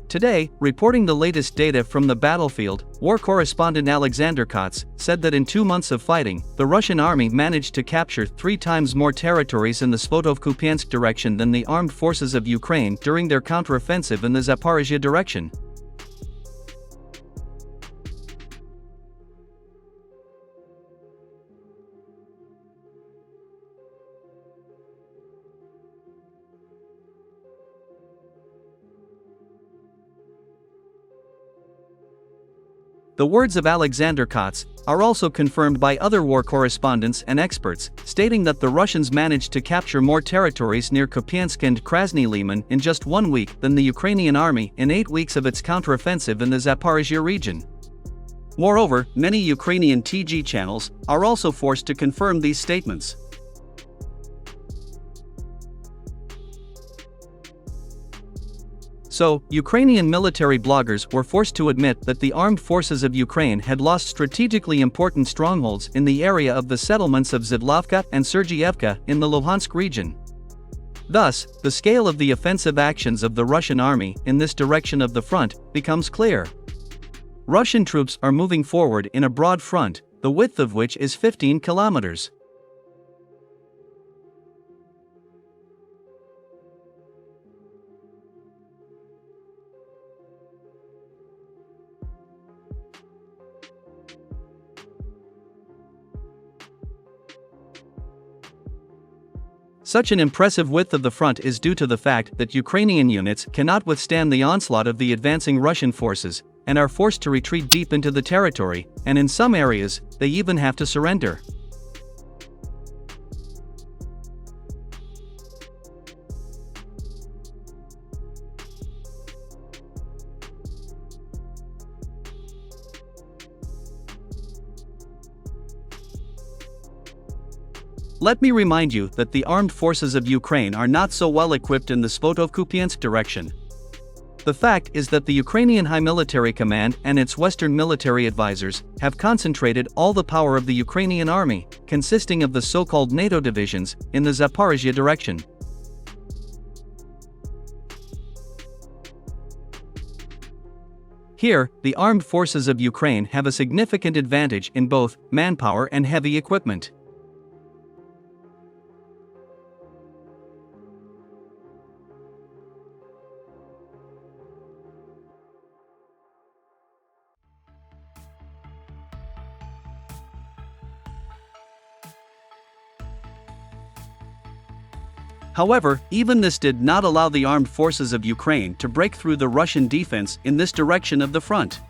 Today, reporting the latest data from the battlefield, war correspondent Alexander Kotz said that in 2 months of fighting, the Russian army managed to capture 3 times more territories in the Svitov-Kupiansk direction than the armed forces of Ukraine during their counteroffensive in the Zaporizhia direction. The words of Alexander Kotz are also confirmed by other war correspondents and experts, stating that the Russians managed to capture more territories near Kupiansk and Krasny Liman in just 1 week than the Ukrainian army in 8 weeks of its counteroffensive in the Zaporizhia region. Moreover, many Ukrainian TG channels are also forced to confirm these statements. So, Ukrainian military bloggers were forced to admit that the armed forces of Ukraine had lost strategically important strongholds in the area of the settlements of Zydlovka and Sergeyevka in the Luhansk region. Thus, the scale of the offensive actions of the Russian army in this direction of the front becomes clear. Russian troops are moving forward in a broad front, the width of which is 15 kilometers. Such an impressive width of the front is due to the fact that Ukrainian units cannot withstand the onslaught of the advancing Russian forces, and are forced to retreat deep into the territory, and in some areas, they even have to surrender. Let me remind you that the armed forces of Ukraine are not so well equipped in the Svitov-Kupiansk direction. The fact is that the Ukrainian High Military Command and its Western military advisors have concentrated all the power of the Ukrainian army, consisting of the so-called NATO divisions, in the Zaporizhia direction. Here, the armed forces of Ukraine have a significant advantage in both manpower and heavy equipment. However, even this did not allow the armed forces of Ukraine to break through the Russian defense in this direction of the front.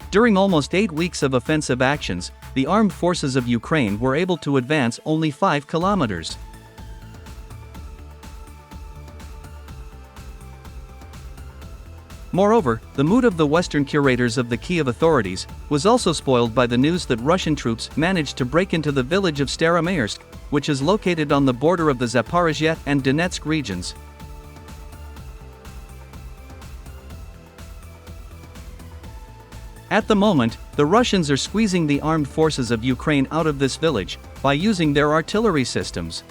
During almost 8 weeks of offensive actions, the armed forces of Ukraine were able to advance only 5 kilometers. Moreover, the mood of the Western curators of the Kiev authorities was also spoiled by the news that Russian troops managed to break into the village of Staromaersk, which is located on the border of the Zaporizhia and Donetsk regions. At the moment, the Russians are squeezing the armed forces of Ukraine out of this village by using their artillery systems.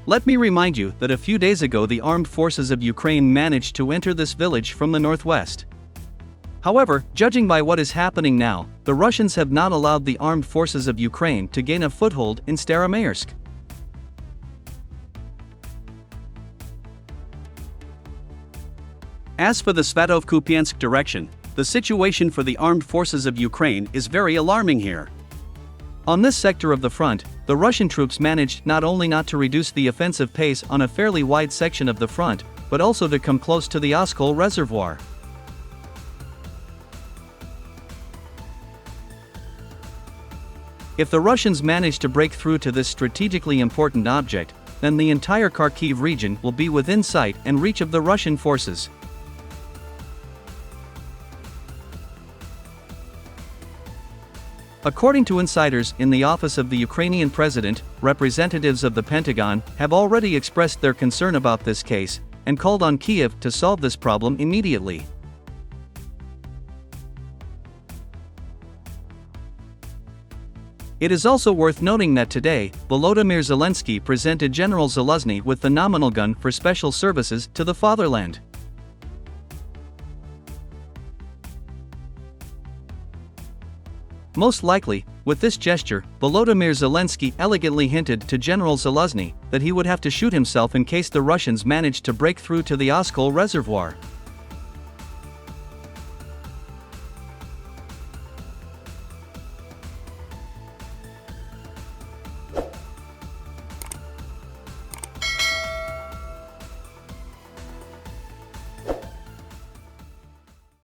Let me remind you that a few days ago the armed forces of Ukraine managed to enter this village from the northwest. However, judging by what is happening now, the Russians have not allowed the armed forces of Ukraine to gain a foothold in Staromaersk. As for the Svitov-Kupiansk direction, the situation for the armed forces of Ukraine is very alarming here. On this sector of the front, the Russian troops managed not only not to reduce the offensive pace on a fairly wide section of the front, but also to come close to the Oskol Reservoir. If the Russians manage to break through to this strategically important object, then the entire Kharkiv region will be within sight and reach of the Russian forces. According to insiders in the office of the Ukrainian president, representatives of the Pentagon have already expressed their concern about this case and called on Kiev to solve this problem immediately. It is also worth noting that today, Volodymyr Zelensky presented General Zaluzny with the nominal gun for special services to the fatherland. Most likely, with this gesture, Volodymyr Zelensky elegantly hinted to General Zaluzny that he would have to shoot himself in case the Russians managed to break through to the Oskol Reservoir.